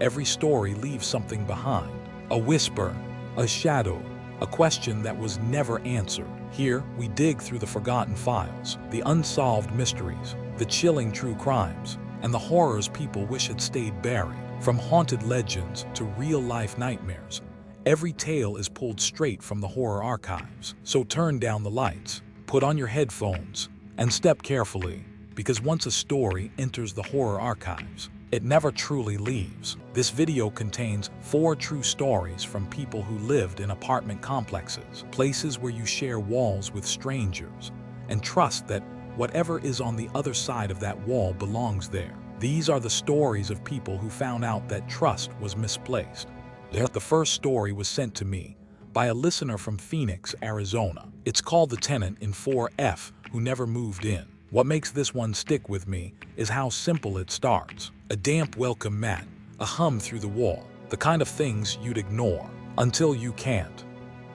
Every story leaves something behind. A whisper, a shadow, a question that was never answered. Here, we dig through the forgotten files, the unsolved mysteries, the chilling true crimes, and the horrors people wish had stayed buried. From haunted legends to real-life nightmares, every tale is pulled straight from the horror archives. So turn down the lights, put on your headphones, and step carefully, because once a story enters the horror archives, it never truly leaves. This video contains 4 true stories from people who lived in apartment complexes, places where you share walls with strangers, and trust that whatever is on the other side of that wall belongs there. These are the stories of people who found out that trust was misplaced. The first story was sent to me by a listener from Phoenix, Arizona. It's called The Tenant in 4F Who Never Moved In. What makes this one stick with me is how simple it starts. A damp welcome mat, a hum through the wall, the kind of things you'd ignore until you can't.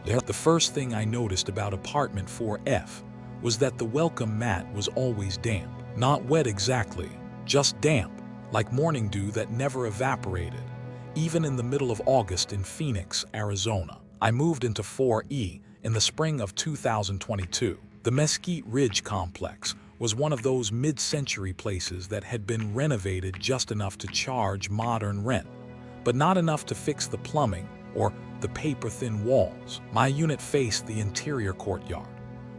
The first thing I noticed about apartment 4F was that the welcome mat was always damp. Not wet exactly, just damp, like morning dew that never evaporated. Even in the middle of August in Phoenix, Arizona. I moved into 4E in the spring of 2022. The Mesquite Ridge complex was one of those mid-century places that had been renovated just enough to charge modern rent, but not enough to fix the plumbing or the paper-thin walls. My unit faced the interior courtyard,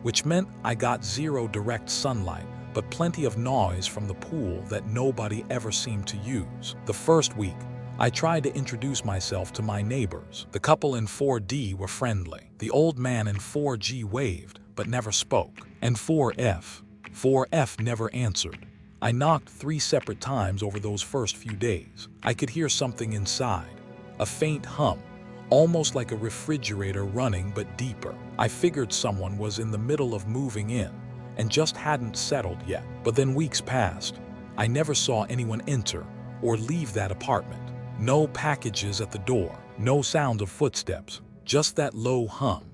which meant I got zero direct sunlight, but plenty of noise from the pool that nobody ever seemed to use. The first week, I tried to introduce myself to my neighbors. The couple in 4D were friendly. The old man in 4G waved, but never spoke. And 4F never answered. I knocked 3 separate times over those first few days. I could hear something inside, a faint hum, almost like a refrigerator running but deeper. I figured someone was in the middle of moving in and just hadn't settled yet. But then weeks passed. I never saw anyone enter or leave that apartment. No packages at the door, no sound of footsteps, just that low hum,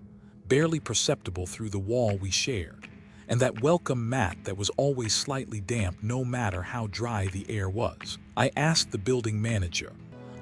barely perceptible through the wall we shared, and that welcome mat that was always slightly damp no matter how dry the air was. I asked the building manager,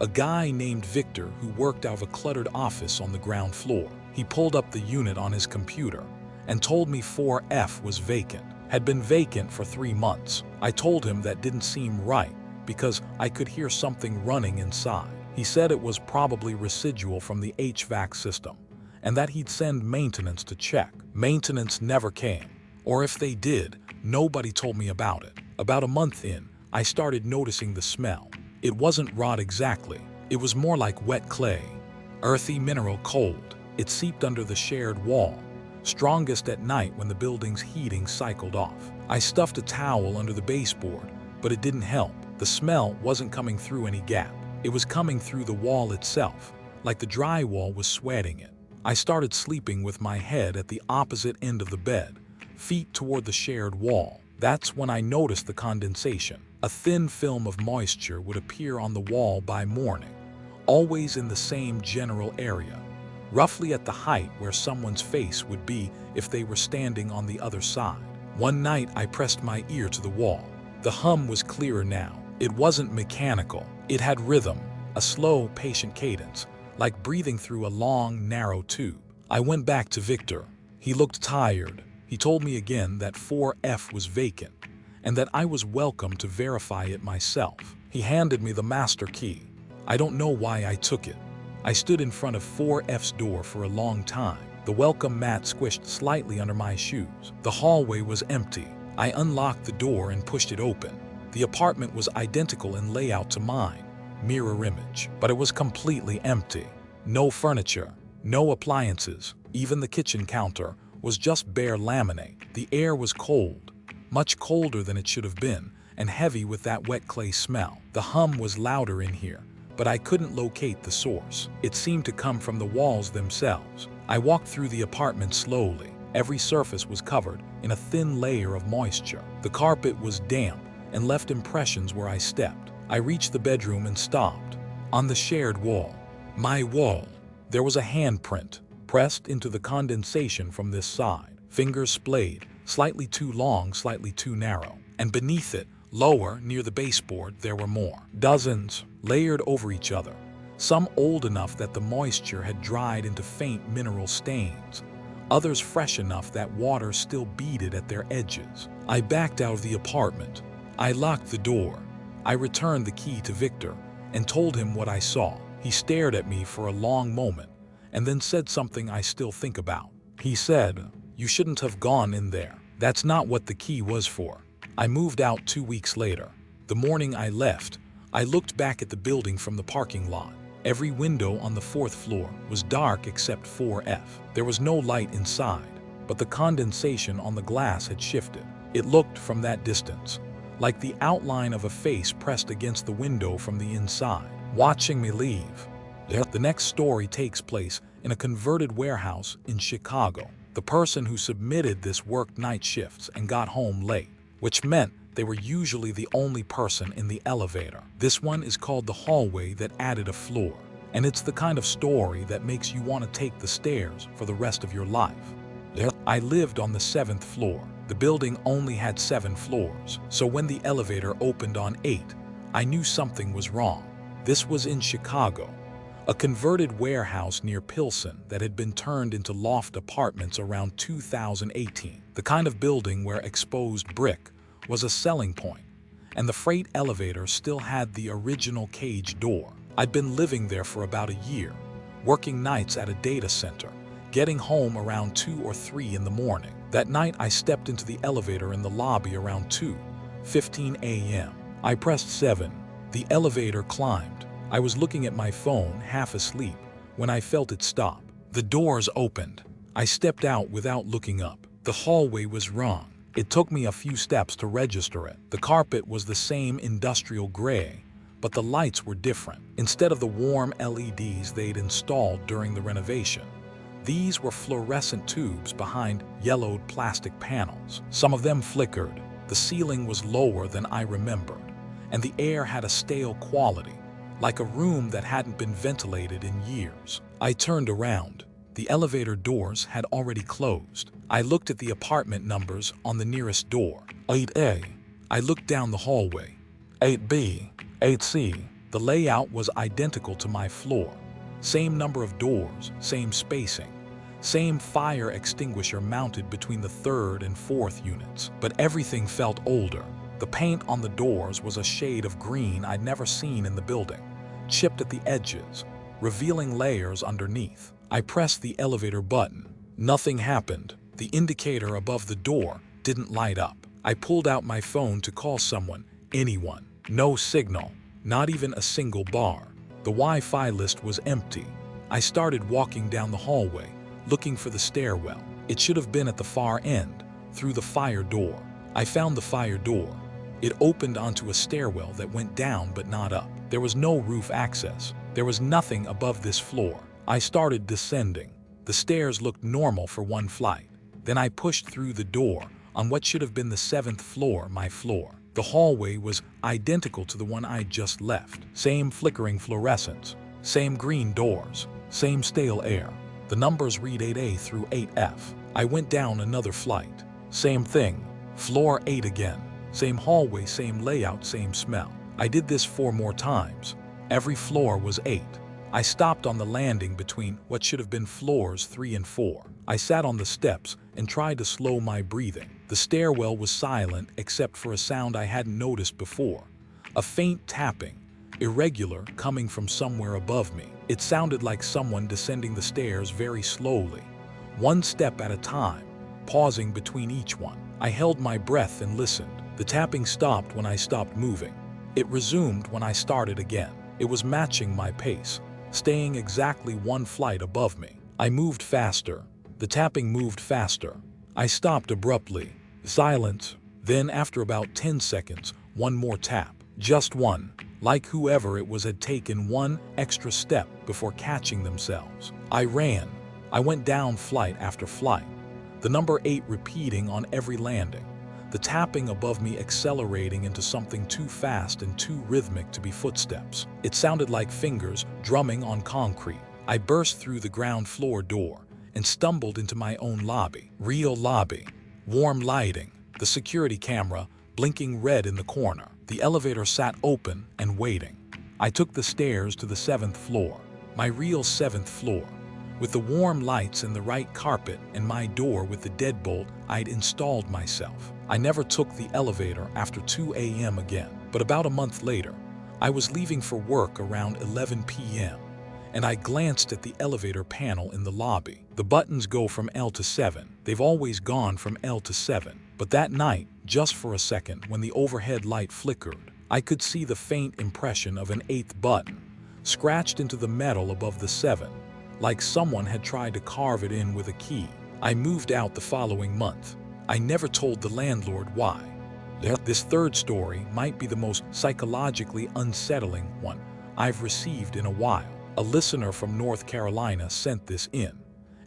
a guy named Victor who worked out of a cluttered office on the ground floor. He pulled up the unit on his computer and told me 4F was vacant, had been vacant for 3 months. I told him that didn't seem right because I could hear something running inside. He said it was probably residual from the HVAC system and that he'd send maintenance to check. Maintenance never came, or if they did, nobody told me about it. About a month in, I started noticing the smell. It wasn't rot exactly. It was more like wet clay, earthy mineral cold. It seeped under the shared wall, strongest at night when the building's heating cycled off. I stuffed a towel under the baseboard, but it didn't help. The smell wasn't coming through any gap. It was coming through the wall itself, like the drywall was sweating it. I started sleeping with my head at the opposite end of the bed, feet toward the shared wall. That's when I noticed the condensation. A thin film of moisture would appear on the wall by morning, always in the same general area, roughly at the height where someone's face would be if they were standing on the other side. One night I pressed my ear to the wall. The hum was clearer now. It wasn't mechanical. It had rhythm, a slow, patient cadence, like breathing through a long, narrow tube. I went back to Victor. He looked tired. He told me again that 4F was vacant, and that I was welcome to verify it myself. He handed me the master key. I don't know why I took it. I stood in front of 4F's door for a long time. The welcome mat squished slightly under my shoes. The hallway was empty. I unlocked the door and pushed it open. The apartment was identical in layout to mine, mirror image, but it was completely empty. No furniture, no appliances, even the kitchen counter was just bare laminate. The air was cold, much colder than it should have been, and heavy with that wet clay smell. The hum was louder in here, but I couldn't locate the source. It seemed to come from the walls themselves. I walked through the apartment slowly. Every surface was covered in a thin layer of moisture. The carpet was damp and left impressions where I stepped. I reached the bedroom and stopped. On the shared wall, my wall, there was a handprint pressed into the condensation from this side. Fingers splayed, slightly too long, slightly too narrow. And beneath it, lower, near the baseboard, there were more. Dozens, layered over each other, some old enough that the moisture had dried into faint mineral stains, others fresh enough that water still beaded at their edges. I backed out of the apartment. I locked the door. I returned the key to Victor and told him what I saw. He stared at me for a long moment and then said something I still think about. He said, "You shouldn't have gone in there. That's not what the key was for." I moved out 2 weeks later. The morning I left, I looked back at the building from the parking lot. Every window on the 4th floor was dark except 4F. There was no light inside, but the condensation on the glass had shifted. It looked from that distance like the outline of a face pressed against the window from the inside, watching me leave. The next story takes place in a converted warehouse in Chicago. The person who submitted this worked night shifts and got home late, which meant they were usually the only person in the elevator. This one is called The Hallway That Added a Floor, and it's the kind of story that makes you want to take the stairs for the rest of your life. I lived on the 7th floor. The building only had 7 floors, so when the elevator opened on 8, I knew something was wrong. This was in Chicago, a converted warehouse near Pilsen that had been turned into loft apartments around 2018, the kind of building where exposed brick was a selling point, and the freight elevator still had the original cage door. I'd been living there for about a year, working nights at a data center, getting home around 2 or 3 in the morning. That night I stepped into the elevator in the lobby around 2:15 a.m. I pressed 7. The elevator climbed. I was looking at my phone, half asleep, when I felt it stop. The doors opened. I stepped out without looking up. The hallway was wrong. It took me a few steps to register it. The carpet was the same industrial gray, but the lights were different. Instead of the warm LEDs they'd installed during the renovation, these were fluorescent tubes behind yellowed plastic panels. Some of them flickered. The ceiling was lower than I remembered, and the air had a stale quality, like a room that hadn't been ventilated in years. I turned around. The elevator doors had already closed. I looked at the apartment numbers on the nearest door. 8A. I looked down the hallway. 8B, 8C. The layout was identical to my floor. Same number of doors, same spacing, same fire extinguisher mounted between the 3rd and 4th units. But everything felt older. The paint on the doors was a shade of green I'd never seen in the building, chipped at the edges, revealing layers underneath. I pressed the elevator button. Nothing happened. The indicator above the door didn't light up. I pulled out my phone to call someone, anyone. No signal, not even a single bar. The Wi-Fi list was empty. I started walking down the hallway, looking for the stairwell. It should have been at the far end, through the fire door. I found the fire door. It opened onto a stairwell that went down but not up. There was no roof access. There was nothing above this floor. I started descending. The stairs looked normal for one flight. Then I pushed through the door on what should have been the 7th floor, my floor. The hallway was identical to the one I'd just left. Same flickering fluorescence, same green doors, same stale air. The numbers read 8A through 8F. I went down another flight. Same thing. Floor 8 again. Same hallway, same layout, same smell. I did this 4 more times. Every floor was 8. I stopped on the landing between what should have been floors 3 and 4. I sat on the steps and tried to slow my breathing. The stairwell was silent except for a sound I hadn't noticed before. A faint tapping, irregular, coming from somewhere above me. It sounded like someone descending the stairs very slowly, one step at a time, pausing between each one. I held my breath and listened. The tapping stopped when I stopped moving. It resumed when I started again. It was matching my pace, staying exactly 1 flight above me. I moved faster. The tapping moved faster. I stopped abruptly. Silence. Then, after about 10 seconds, 1 more tap. Just one. Like whoever it was had taken 1 extra step before catching themselves. I ran. I went down flight after flight. The number 8 repeating on every landing. The tapping above me accelerating into something too fast and too rhythmic to be footsteps. It sounded like fingers drumming on concrete. I burst through the ground floor door and stumbled into my own lobby. Real lobby. Warm lighting. The security camera blinking red in the corner. The elevator sat open and waiting. I took the stairs to the 7th floor, my real 7th floor, with the warm lights and the right carpet and my door with the deadbolt I'd installed myself. I never took the elevator after 2 a.m. again, but about a month later, I was leaving for work around 11 p.m. and I glanced at the elevator panel in the lobby. The buttons go from L to 7. They've always gone from L to 7. But that night, just for a second, when the overhead light flickered, I could see the faint impression of an 8th button, scratched into the metal above the 7, like someone had tried to carve it in with a key. I moved out the following month. I never told the landlord why. This third story might be the most psychologically unsettling one I've received in a while. A listener from North Carolina sent this in,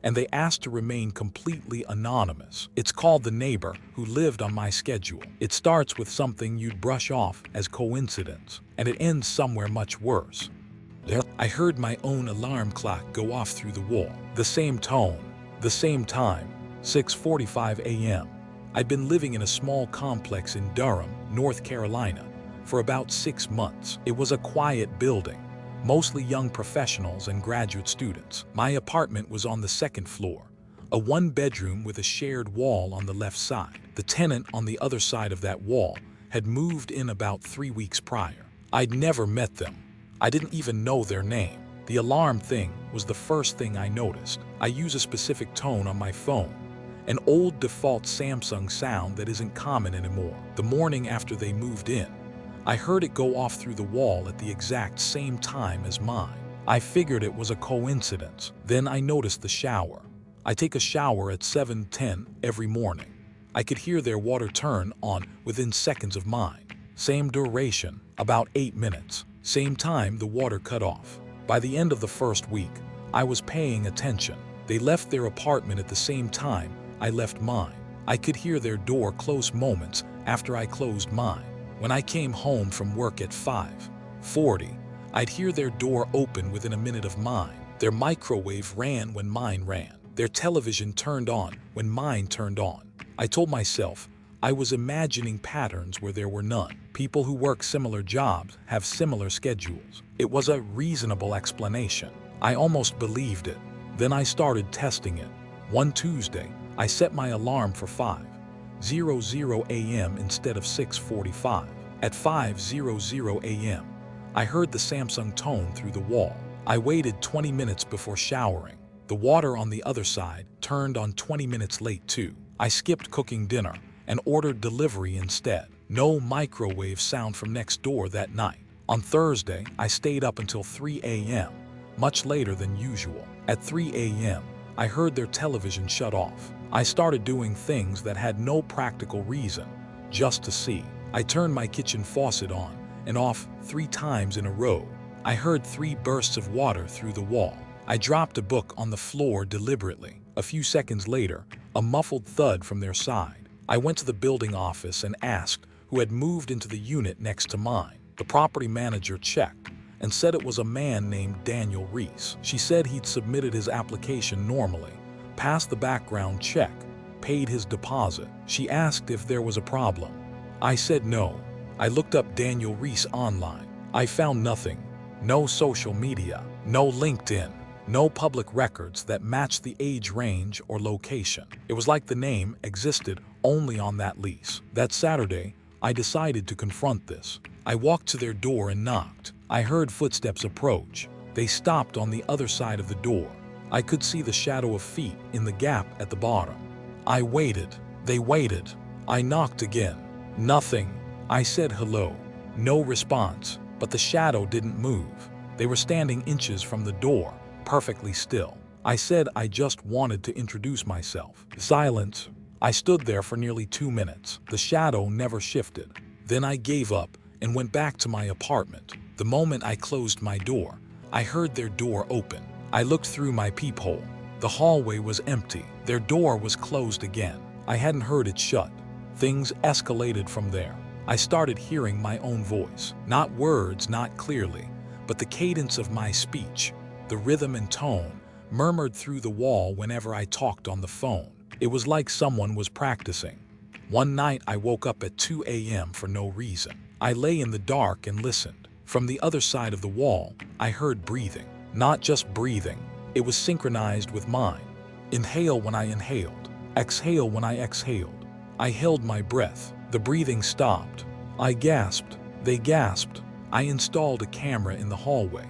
and they asked to remain completely anonymous. It's called The Neighbor Who Lived on My Schedule. It starts with something you'd brush off as coincidence, and it ends somewhere much worse. I heard my own alarm clock go off through the wall. The same tone, the same time, 6:45 a.m. I'd been living in a small complex in Durham, North Carolina, for about 6 months. It was a quiet building, mostly young professionals and graduate students. My apartment was on the 2nd floor, a 1-bedroom with a shared wall on the left side. The tenant on the other side of that wall had moved in about 3 weeks prior. I'd never met them. I didn't even know their name. The alarm thing was the first thing I noticed. I use a specific tone on my phone, an old default Samsung sound that isn't common anymore. The morning after they moved in, I heard it go off through the wall at the exact same time as mine. I figured it was a coincidence. Then I noticed the shower. I take a shower at 7:10 every morning. I could hear their water turn on within seconds of mine. Same duration, about 8 minutes. Same time the water cut off. By the end of the first week, I was paying attention. They left their apartment at the same time I left mine. I could hear their door close moments after I closed mine. When I came home from work at 5:40, I'd hear their door open within a minute of mine. Their microwave ran when mine ran. Their television turned on when mine turned on. I told myself I was imagining patterns where there were none. People who work similar jobs have similar schedules. It was a reasonable explanation. I almost believed it. Then I started testing it. One Tuesday, I set my alarm for 5:00 a.m. instead of 6:45. At 5:00 a.m., I heard the Samsung tone through the wall. I waited 20 minutes before showering. The water on the other side turned on 20 minutes late too. I skipped cooking dinner and ordered delivery instead. No microwave sound from next door that night. On Thursday, I stayed up until 3 a.m., much later than usual. At 3 a.m., I heard their television shut off. I started doing things that had no practical reason, just to see. I turned my kitchen faucet on and off 3 times in a row. I heard 3 bursts of water through the wall. I dropped a book on the floor deliberately. A few seconds later, a muffled thud from their side. I went to the building office and asked who had moved into the unit next to mine. The property manager checked and said it was a man named Daniel Reese. She said he'd submitted his application normally, passed the background check, paid his deposit. She asked if there was a problem. I said no. I looked up Daniel Reese online. I found nothing. No social media, no LinkedIn, no public records that matched the age range or location. It was like the name existed only on that lease. That Saturday, I decided to confront this. I walked to their door and knocked. I heard footsteps approach. They stopped on the other side of the door. I could see the shadow of feet in the gap at the bottom. I waited. They waited. I knocked again. Nothing. I said hello. No response, but the shadow didn't move. They were standing inches from the door, perfectly still. I said I just wanted to introduce myself. Silence. I stood there for nearly 2 minutes. The shadow never shifted. Then I gave up and went back to my apartment. The moment I closed my door, I heard their door open. I looked through my peephole. The hallway was empty. Their door was closed again. I hadn't heard it shut. Things escalated from there. I started hearing my own voice. Not words, not clearly, but the cadence of my speech, the rhythm and tone, murmured through the wall whenever I talked on the phone. It was like someone was practicing. One night I woke up at 2 a.m. for no reason. I lay in the dark and listened. From the other side of the wall, I heard breathing. Not just breathing, it was synchronized with mine. Inhale when I inhaled, exhale when I exhaled. I held my breath. The breathing stopped. I gasped. They gasped. I installed a camera in the hallway,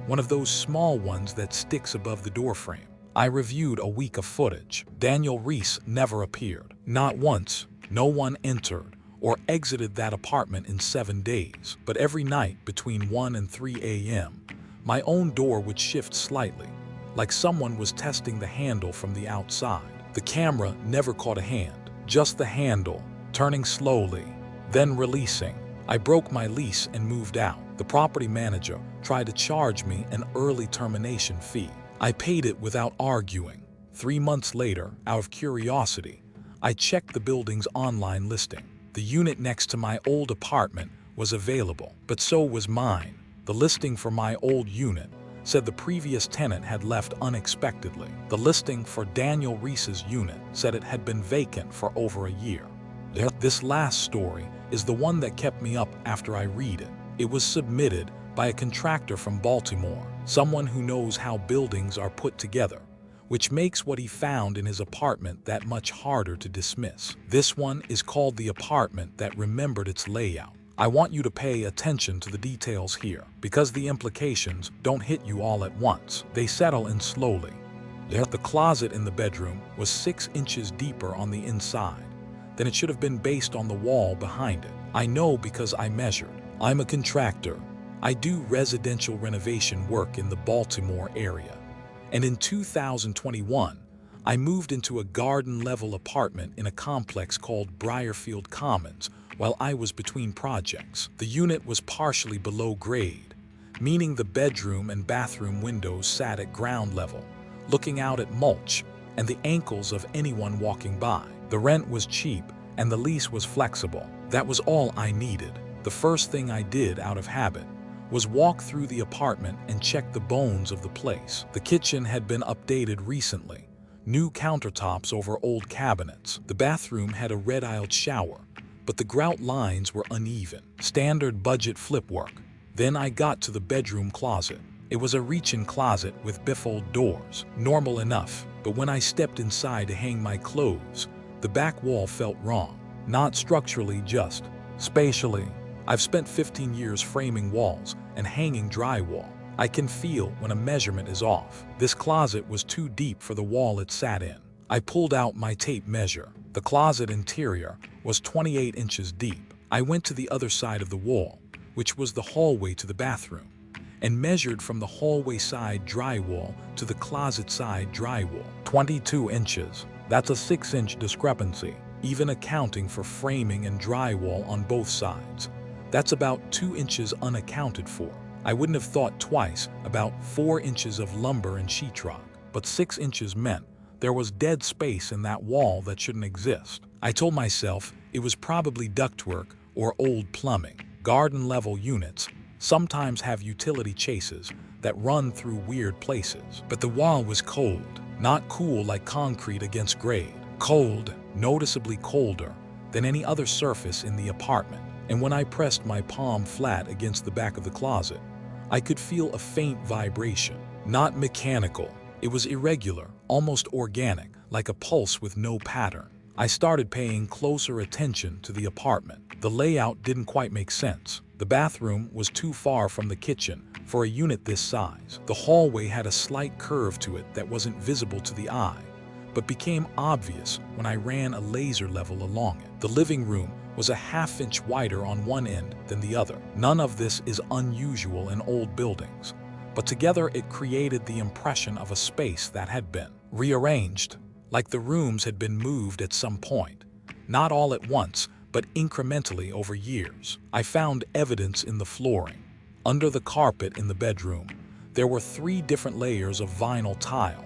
one of those small ones that sticks above the doorframe. I reviewed a week of footage. Daniel Reese never appeared. Not once. No one entered or exited that apartment in 7 days. But every night between 1 and 3 a.m., my own door would shift slightly, like someone was testing the handle from the outside. The camera never caught a hand, just the handle, turning slowly, then releasing. I broke my lease and moved out. The property manager tried to charge me an early termination fee. I paid it without arguing. 3 months later, out of curiosity, I checked the building's online listing. The unit next to my old apartment was available, but so was mine. The listing for my old unit said the previous tenant had left unexpectedly. The listing for Daniel Reese's unit said it had been vacant for over a year. This last story is the one that kept me up after I read it. It was submitted by a contractor from Baltimore, someone who knows how buildings are put together, which makes what he found in his apartment that much harder to dismiss. This one is called The Apartment That Remembered Its Layout. I want you to pay attention to the details here, because the implications don't hit you all at once. They settle in slowly. The closet in the bedroom was 6 inches deeper on the inside than it should have been based on the wall behind it. I know because I measured. I'm a contractor. I do residential renovation work in the Baltimore area. And in 2021, I moved into a garden-level apartment in a complex called Briarfield Commons while I was between projects. The unit was partially below grade, meaning the bedroom and bathroom windows sat at ground level, looking out at mulch and the ankles of anyone walking by. The rent was cheap and the lease was flexible. That was all I needed. The first thing I did out of habit was walk through the apartment and check the bones of the place. The kitchen had been updated recently. New countertops over old cabinets. The bathroom had a red-tiled shower, but the grout lines were uneven. Standard budget flip work. Then I got to the bedroom closet. It was a reach-in closet with bifold doors. Normal enough, but when I stepped inside to hang my clothes, the back wall felt wrong. Not structurally, just spatially. I've spent 15 years framing walls and hanging drywall. I can feel when a measurement is off. This closet was too deep for the wall it sat in. I pulled out my tape measure. The closet interior was 28 inches deep. I went to the other side of the wall, which was the hallway to the bathroom, and measured from the hallway side drywall to the closet side drywall. 22 inches. That's a 6-inch discrepancy, even accounting for framing and drywall on both sides. That's about 2 inches unaccounted for. I wouldn't have thought twice about 4 inches of lumber and sheetrock, but 6 inches meant there was dead space in that wall that shouldn't exist. I told myself it was probably ductwork or old plumbing. Garden-level units sometimes have utility chases that run through weird places. But the wall was cold, not cool like concrete against grade. Cold, noticeably colder than any other surface in the apartment. And when I pressed my palm flat against the back of the closet, I could feel a faint vibration. Not mechanical. It was irregular, almost organic, like a pulse with no pattern. I started paying closer attention to the apartment. The layout didn't quite make sense. The bathroom was too far from the kitchen for a unit this size. The hallway had a slight curve to it that wasn't visible to the eye, but became obvious when I ran a laser level along it. The living room was a half-inch wider on one end than the other. None of this is unusual in old buildings, but together it created the impression of a space that had been rearranged, like the rooms had been moved at some point, not all at once, but incrementally over years. I found evidence in the flooring. Under the carpet in the bedroom, there were 3 different layers of vinyl tile,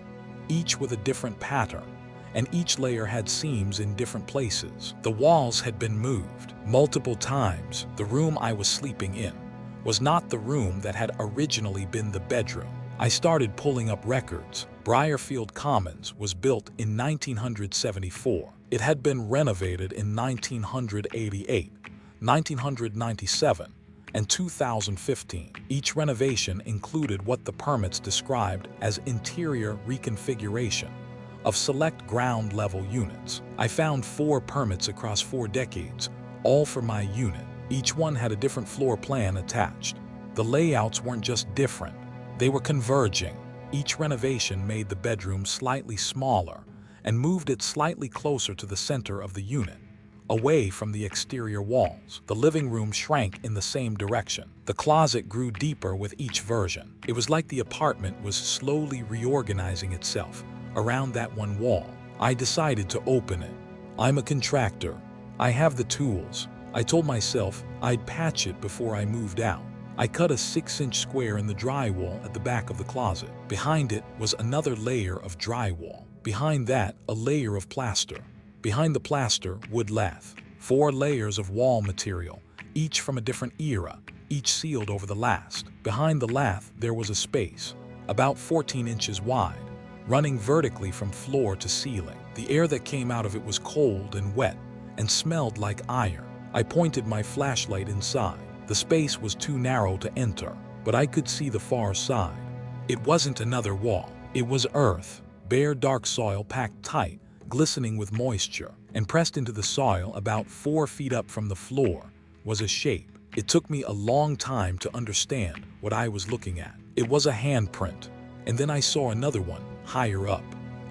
each with a different pattern, and each layer had seams in different places. The walls had been moved multiple times. The room I was sleeping in was not the room that had originally been the bedroom. I started pulling up records. Briarfield Commons was built in 1974. It had been renovated in 1988, 1997, and 2015. Each renovation included what the permits described as interior reconfiguration of select ground-level units. I found 4 permits across 4 decades, all for my unit. Each one had a different floor plan attached. The layouts weren't just different, they were converging. Each renovation made the bedroom slightly smaller and moved it slightly closer to the center of the unit, away from the exterior walls. The living room shrank in the same direction. The closet grew deeper with each version. It was like the apartment was slowly reorganizing itself around that one wall. I decided to open it. I'm a contractor. I have the tools. I told myself I'd patch it before I moved out. I cut a 6-inch square in the drywall at the back of the closet. Behind it was another layer of drywall. Behind that, a layer of plaster. Behind the plaster, wood lath. 4 layers of wall material, each from a different era, each sealed over the last. Behind the lath, there was a space, about 14 inches wide, running vertically from floor to ceiling. The air that came out of it was cold and wet and smelled like iron. I pointed my flashlight inside. The space was too narrow to enter, but I could see the far side. It wasn't another wall. It was earth, bare dark soil packed tight, glistening with moisture, and pressed into the soil about 4 feet up from the floor was a shape. It took me a long time to understand what I was looking at. It was a handprint, and then I saw another one higher up,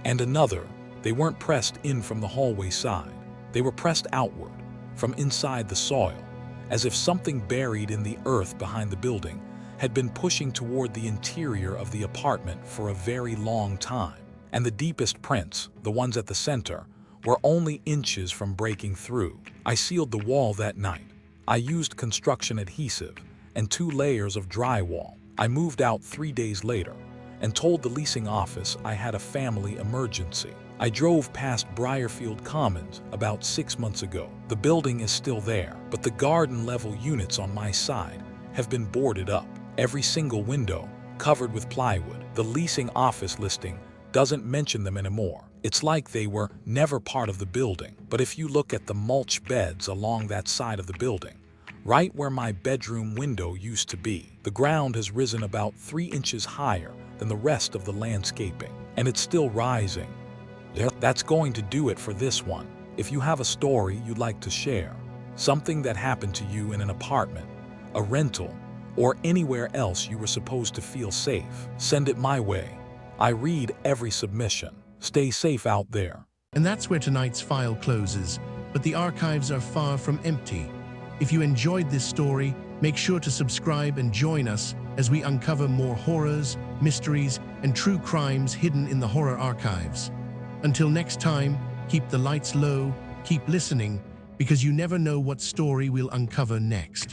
and another. They weren't pressed in from the hallway side. They were pressed outward, from inside the soil, as if something buried in the earth behind the building had been pushing toward the interior of the apartment for a very long time. And the deepest prints, the ones at the center, were only inches from breaking through. I sealed the wall that night. I used construction adhesive and 2 layers of drywall. I moved out 3 days later and told the leasing office I had a family emergency. I drove past Briarfield Commons about 6 months ago. The building is still there, but the garden-level units on my side have been boarded up. Every single window covered with plywood. The leasing office listing doesn't mention them anymore. It's like they were never part of the building. But if you look at the mulch beds along that side of the building, right where my bedroom window used to be, the ground has risen about 3 inches higher than the rest of the landscaping, and it's still rising. That's going to do it for this one. If you have a story you'd like to share, something that happened to you in an apartment, a rental, or anywhere else you were supposed to feel safe, send it my way. I read every submission. Stay safe out there. And that's where tonight's file closes, but the archives are far from empty. If you enjoyed this story, make sure to subscribe and join us as we uncover more horrors, mysteries, and true crimes hidden in the horror archives. Until next time, keep the lights low, keep listening, because you never know what story we'll uncover next.